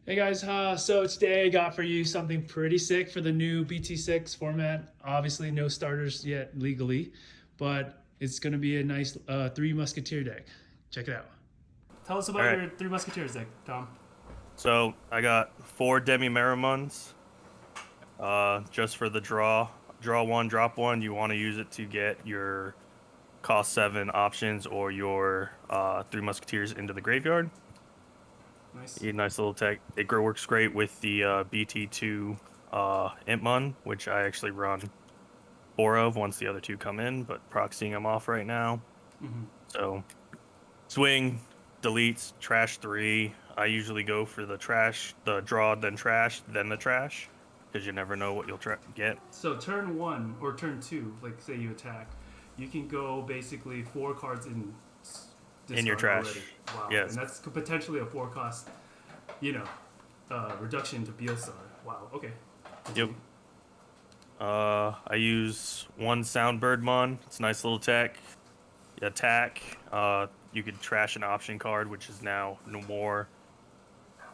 Hey guys, so today I got for you something pretty sick for the new BT6 format. Obviously, no starters yet legally, but it's going to be a nice Three Musketeer deck. Check it out. Tell us All about right. your Three Musketeers deck, Tom. So I got four Demi Merrimons. Just for the draw. Draw one, drop one. You want to use it to get your cost seven options or your Three Musketeers into the graveyard. Nice. You need a nice little tech. Works great with the BT2 Impmon, which I actually run four of once the other two come in, but proxying them off right now. So swing, deletes, trash three. I usually go for the trash, the draw, then trash, then the trash, because you never know what you'll get So turn one or turn two, like say you attack, you can go basically four cards in in your discard already. trash. Wow, and Yes. that's potentially a four cost, you know, reduction to Beelstar. Wow. Okay. Yep. Continue. I use one Soundbird Mon. It's a nice little tech. Attack. You could trash an option card, which is now no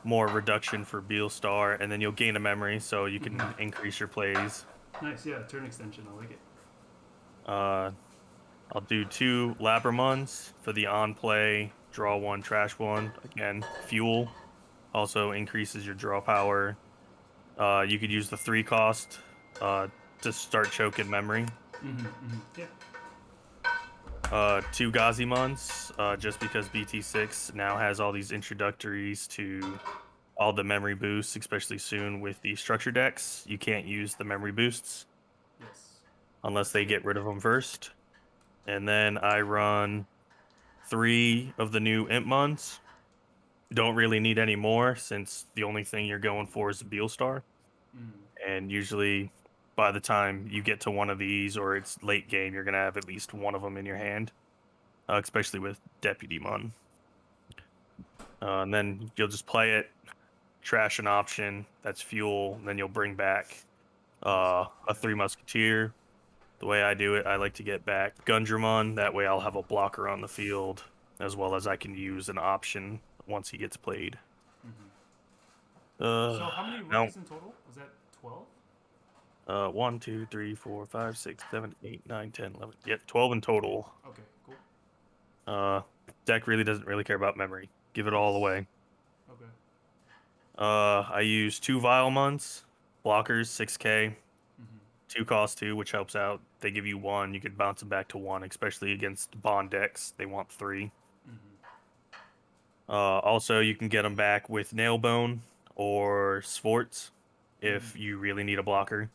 more reduction for Beelstar, and then you'll gain a memory, so you can increase your plays. Nice. Yeah. Turn extension. I like it. Uh, I'll do two Labramons for the on play, draw one, trash one. Again, fuel also increases your draw power. You could use the three cost uh, to start choking memory. Yeah. Two Gazimons, just because BT6 now has all these introductories to all the memory boosts, especially soon with the structure decks. You can't use the memory boosts Yes. unless That's they good. get rid of them first. And then I run three of the new Impmons. Don't really need any more since the only thing you're going for is the Beelstar. And usually by the time you get to one of these or it's late game, you're going to have at least one of them in your hand, especially with Deputy Mon. And then you'll just play it, trash an option, that's fuel, and then you'll bring back Nice. a Three Musketeer. The way I do it, I like to get back Gundramon. That way I'll have a blocker on the field, as well as I can use an option once he gets played. So how many Now, rookies in total? Was that 12? 1, 2, 3, 4, 5, 6, 7, 8, 9, 10, 11. Yep, 12 in total. Okay, cool. Uh, Deck really doesn't really care about memory. Give it all Yes. away. Okay. I use two Vilemons, blockers, 6k, two cost two, which helps out. They give you one, you could bounce them back to one, especially against bond decks. They want three. Also, you can get them back with Nailbone or Svorts if you really need a blocker.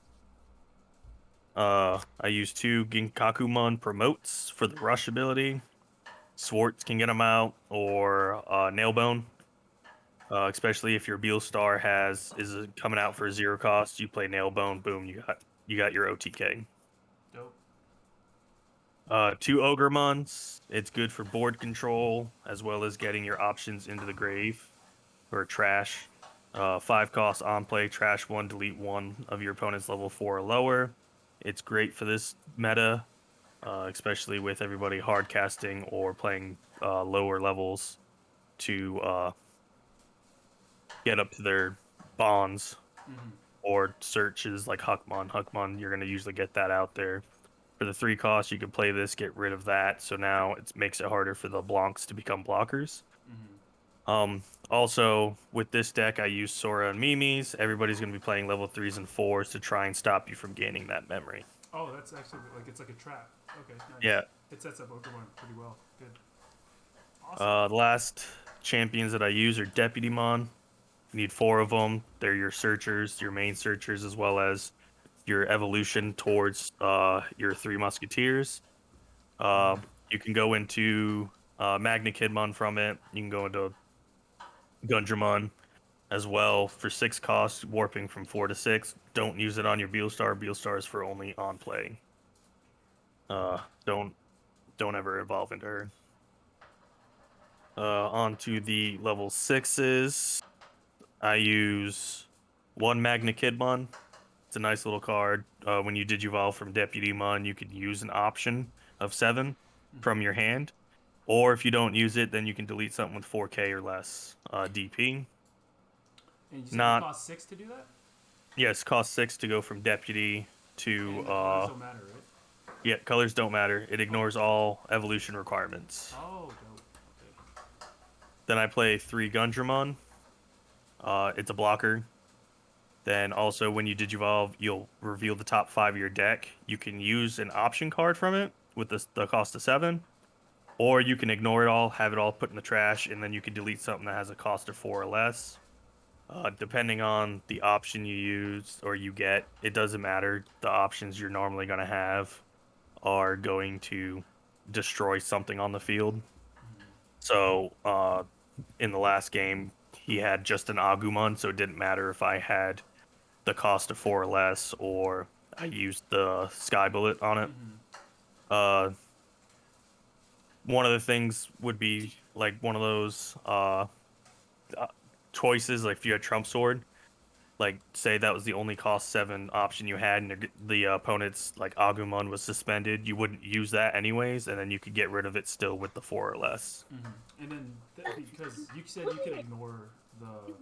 I use two Ginkakumon promotes for the rush ability. Swartz can get them out, or Nailbone. Especially if your Beelstar is coming out for a zero cost, you play Nailbone, boom, you got your OTK. Dope. Two Ogremons. It's good for board control as well as getting your options into the grave or trash. Five cost on play, trash one, delete one of your opponent's level four or lower. It's great for this meta, especially with everybody hard casting or playing lower levels to get up to their bonds or searches like Huckmon. Huckmon, you're going to usually get that out there. For the three costs, you can play this, get rid of that. So now it makes it harder for the Blancs to become blockers. Also, with this deck, I use Sora and Mimis. Everybody's going to be playing level threes and fours to try and stop you from gaining that memory. Oh, that's actually like it's like a trap. Okay, nice. Yeah. It sets up Pokemon pretty well. Good. Awesome. The last champions that I use are Deputy Mon. You need four of them. They're your searchers, your main searchers, as well as your evolution towards your Three Musketeers. You can go into Magna Kidmon from it. You can go into Gundramon as well for six costs, warping from four to six. Don't use it on your Beelstar. Beelstar is for only on play. Don't ever evolve into her. On to the level sixes. I use one Magna Kidmon. It's a nice little card. When you Digivolve from Deputy Mon, you can use an option of seven from your hand. Or if you don't use it, then you can delete something with 4K or less DP. And you said it Not costs 6 to do that? yes, cost 6 to go from deputy to And the colors don't matter, right? yeah, colors don't matter. It ignores all evolution requirements. Oh, dope. Okay. Then I play 3 Gundramon. It's a blocker. Then also when you Digivolve, you'll reveal the top 5 of your deck. You can use an option card from it with the cost of 7, or you can ignore it all, have it all put in the trash, and then you can delete something that has a cost of 4 or less. Depending on the option you use or you get, it doesn't matter. The options you're normally going to have are going to destroy something on the field. So, in the last game, he had just an Agumon, so it didn't matter if I had the cost of 4 or less or I used the Sky Bullet on it. Uh, One of the things would be like one of those uh, choices, like if you had Trump Sword, like say that was the only cost 7 option you had and the opponent's like Agumon was suspended, you wouldn't use that anyways, and then you could get rid of it still with the 4 or less. And then because you said you could ignore the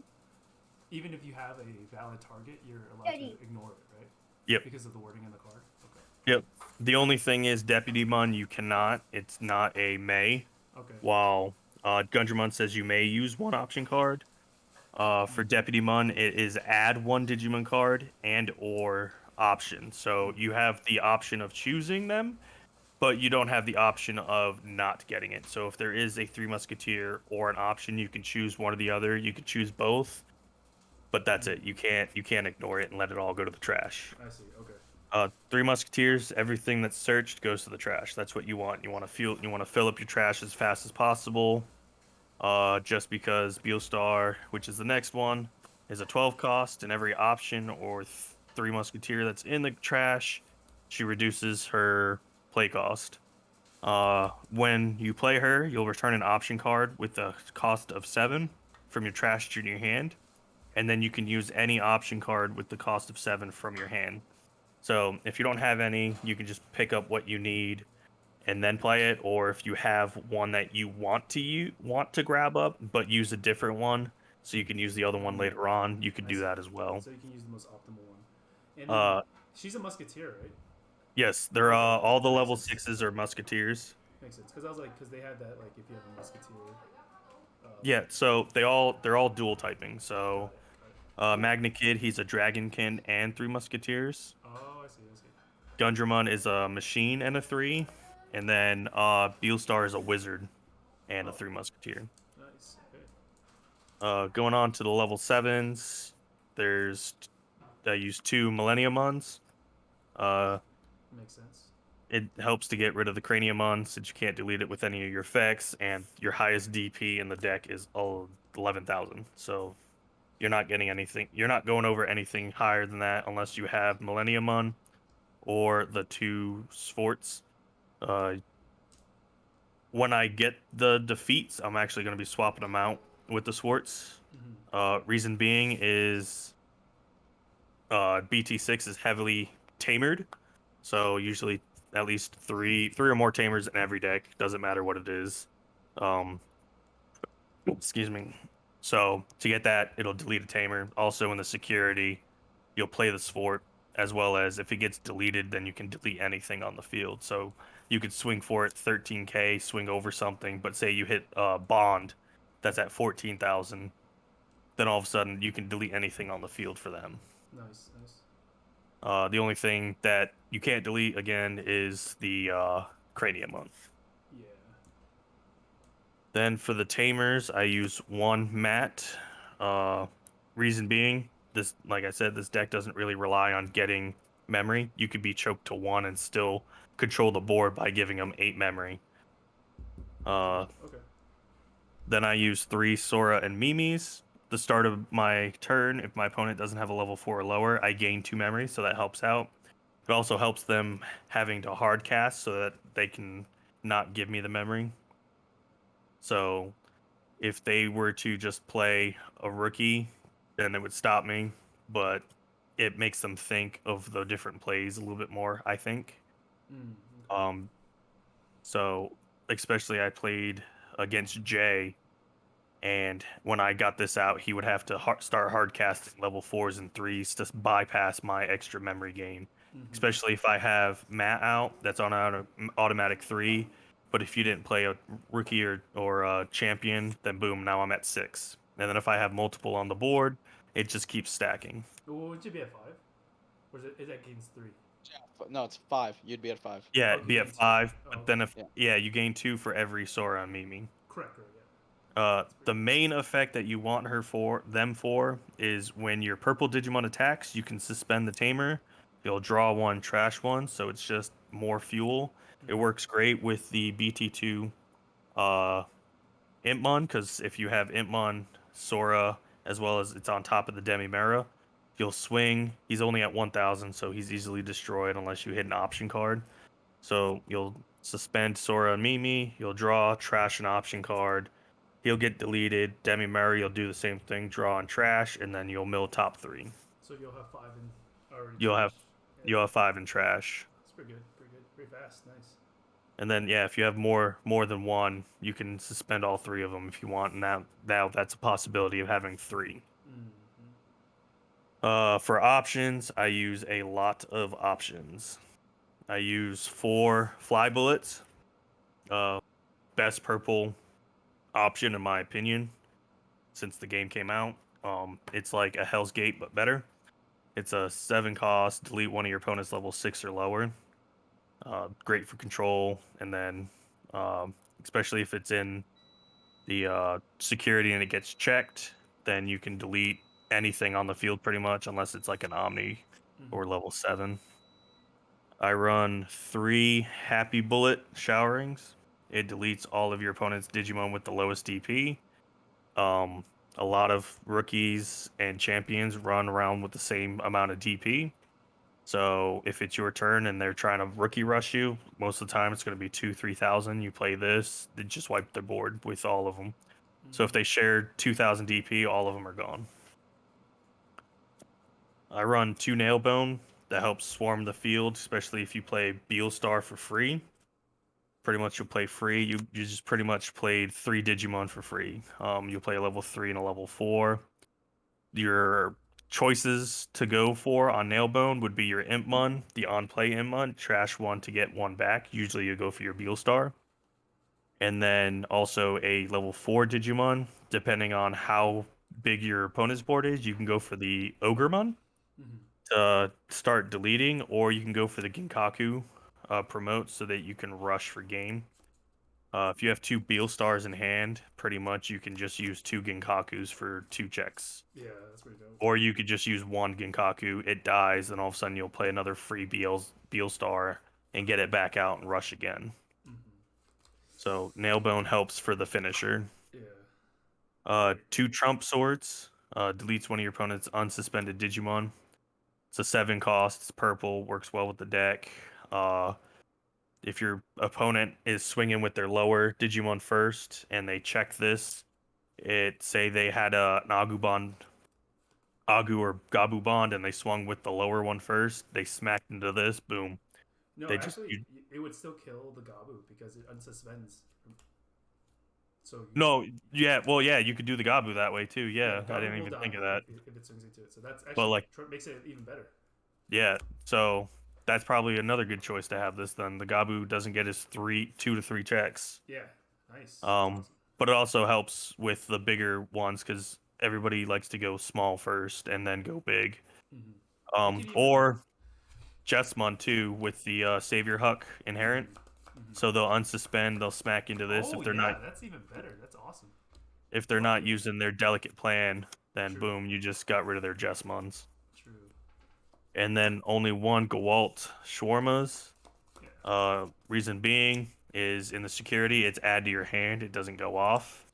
even if you have a valid target, you're allowed to ignore it, right? Yep. Because of the wording in the card. Okay. Yep. The only thing is Deputy Mon you cannot. It's not a may. Okay. While Gundramon says you may use one option card. For Deputy Mon, it is add one Digimon card and or option. So you have the option of choosing them, but you don't have the option of not getting it. So if there is a 3 Musketeer or an option, you can choose one or the other. You can choose both, but that's it. You can't ignore it and let it all go to the trash. I see. Okay. 3 Musketeers, everything that's searched goes to the trash. That's what you want. You want to fill up your trash as fast as possible. Just because Beelstar, which is the next one, is a 12 cost, and every option or 3 Musketeer that's in the trash, she reduces her play cost. When you play her, you'll return an option card with a cost of 7 from your trash to your hand, and then you can use any option card with the cost of 7 from your hand. So if you don't have any, you can just pick up what you need and then play it, or if you have one that you want to grab up but use a different one so you can use the other one later on, you could I do see. that as well. So you can use the most optimal one. And then Uh she's a musketeer, right? yes, they're Okay. all the That makes level sense. 6s are musketeers. Makes sense. Because I was like, because they had that like if you have a musketeer. Yeah, so they're all dual typing. Got So it. Got it. Cool. Magna Kid, he's a dragonkin and 3 musketeers. Oh, I see. I see. Gundramon is a machine and a 3, and then Beelstar is a wizard and a Oh, 3 musketeer. nice. Okay. Going on to the level 7s, there's I use 2 Millenniumons. Uh, Makes sense. it helps to get rid of the Craniumon since you can't delete it with any of your effects, and your highest DP in the deck is 11,000. So you're not getting anything. You're not going over anything higher than that unless you have Millenniumon or the 2 Sforts. Uh, when I get the defeats, I'm actually going to be swapping them out with the Swarts. Reason being is BT6 is heavily tamered, so usually at least three or more tamers in every deck. Doesn't matter what it is. Um, excuse me. So to get that, it'll delete a tamer. Also in the security, you'll play the Sword, as well as if it gets deleted, then you can delete anything on the field. So you could swing for it 13k, swing over something, but say you hit Bond that's at 14,000, then all of a sudden you can delete anything on the field for them. Nice. Nice. The only thing that you can't delete again is the Cranium. Yeah. Then for the tamers, I use 1 mat. Uh, Reason being, this, like I said, this deck doesn't really rely on getting memory. You could be choked to 1 and still control the board by giving them 8 memory. Okay. Then I use 3 Sora and Mimi's. The start of my turn, if my opponent doesn't have a level 4 or lower, I gain 2 memory, so that helps out. It also helps them having to hard cast so that they can not give me the memory. So if they were to just play a rookie, then it would stop me. But it makes them think of the different plays a little bit more, I think. Okay. Um, so especially I played against Jay, And when I got this out, he would have to start hard casting level 4s and 3s to bypass my extra memory gain. Especially if I have Matt out, that's on automatic 3. But if you didn't play a rookie or a champion, then boom, now I'm at 6. And then if I have multiple on the board, it just keeps stacking. Would you be at 5? Or is that gains 3? No, it's 5. You'd be at 5. Yeah, Oh, it'd you be at gain 2. 5. Oh, But then if Yeah. yeah, you gain 2 for every Sora on Mimi. correct, yeah. The main effect that you want them for is when your purple Digimon attacks, you can suspend the tamer. You'll draw 1, trash 1, so it's just more fuel. It works great with the BT2 Impmon, because if you have Impmon, Sora, as well as it's on top of the Demimera, you'll swing. He's only at 1,000, so he's easily destroyed unless you hit an option card. So you'll suspend Sora and Mimi, you'll draw, trash an option card, he'll get deleted. Demi Murray, you'll do the same thing, draw and trash, and then you'll mill top 3. So you'll have 5 in already. You'll have trash. you'll have 5 in trash. It's pretty good, pretty fast, nice. And then yeah, if you have more than one, you can suspend all 3 of them if you want. And now that's a possibility of having 3. For options, I use a lot of options. I use 4 fly bullets. Best purple option in my opinion since the game came out. It's like a Hell's Gate but better. It's a 7 cost, delete one of your opponent's level 6 or lower. Great for control, and then especially if it's in the security and it gets checked, then you can delete anything on the field pretty much, unless it's like an Omni or level 7. I run 3 Happy Bullet Showerings. It deletes all of your opponent's Digimon with the lowest DP. A lot of rookies and champions run around with the same amount of DP. So if it's your turn and they're trying to rookie rush you, most of the time it's going to be 2,000-3,000. You play this, they just wipe their board with all of them. So if they shared 2,000 DP, all of them are gone. I run 2 Nailbone that helps swarm the field, especially if you play Beelstar for free. Pretty much you'll play free. You just pretty much played 3 Digimon for free. You'll play a level 3 and a level 4. Your choices to go for on Nailbone would be your Impmon, the on-play Impmon, trash 1 to get 1 back. Usually you go for your Beelstar. And then also a level 4 Digimon, depending on how big your opponent's board is, you can go for the Ogremon to start deleting, or you can go for the Ginkaku promote so that you can rush for game. If you have 2 Beelstars in hand, pretty much you can just use 2 Ginkakus for 2 checks. Yeah, that's pretty dope. Or you could just use 1 Ginkaku, it dies, and all of a sudden you'll play another free Beelstar and get it back out and rush again. So Nailbone helps for the finisher. Yeah. 2 Trump Swords deletes one of your opponent's unsuspended Digimon. It's a 7 cost, it's purple, works well with the deck. If your opponent is swinging with their lower Digimon first and they check this, say they had an Agu or Gabu Bond and they swung with the lower one first, they smacked into this, boom. No, They actually, it would still kill the Gabu because it unsuspends. So no, yeah, well, yeah, you could do the Gabu that way too. Yeah, I Gabu didn't will even die think of that. if it swings into it. So that's But actually like, makes it even better. yeah, so that's probably another good choice to have this. Then the Gabu doesn't get his 2 to 3 checks. Yeah, nice. That's awesome. But it also helps with the bigger ones because everybody likes to go small first and then go big. Or Jessmon too with the Savior Huck inherent. So they'll unsuspend, they'll smack into this Oh, if they're yeah, not. that's even better. That's awesome. If they're not using their delicate plan, then True. boom, you just got rid of their Jessmons. True. And then only 1 Gewalt Shawarmas. Yeah. Reason being is in the security, it's add to your hand, it doesn't go off.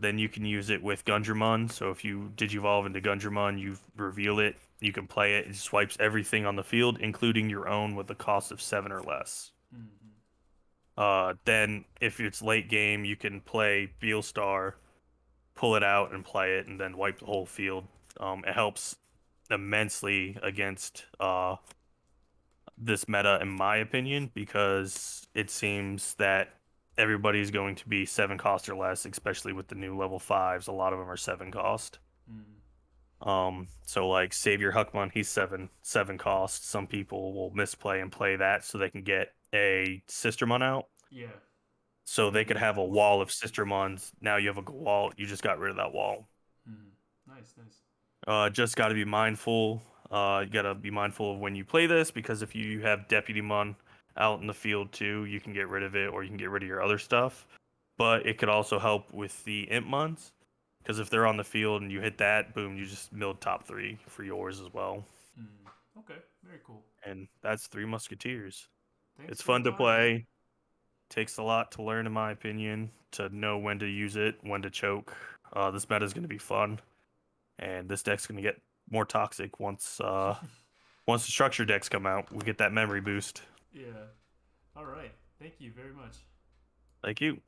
Then you can use it with Gundramon. So if you Digivolve into Gundramon, you reveal it, you can play it. It swipes everything on the field, including your own, with a cost of 7 or less. Then if it's late game, you can play Beelstar, pull it out and play it, and then wipe the whole field. It helps immensely against this meta, in my opinion, because it seems that everybody's going to be 7 cost or less, especially with the new level 5s. A lot of them are 7 cost. So like Savior Huckmon, he's 7 cost. Some people will misplay and play that so they can get a Sistermon out. Yeah. So they could have a wall of Sistermons. Now you have a wall. You just got rid of that wall. Nice, nice. Just got to be mindful. You got to be mindful of when you play this, because if you have Deputymon out in the field too, you can get rid of it, or you can get rid of your other stuff. But it could also help with the Impmons, because if they're on the field and you hit that, boom, you just milled top 3 for yours as well. Okay, very cool. And that's 3 Musketeers. Thanks It's for the fun to buy-in. play. Takes a lot to learn, in my opinion, to know when to use it, when to choke. This meta is going to be fun, and this deck's going to get more toxic once once the structure decks come out. We get that memory boost. Yeah. All right. Thank you very much. Thank you.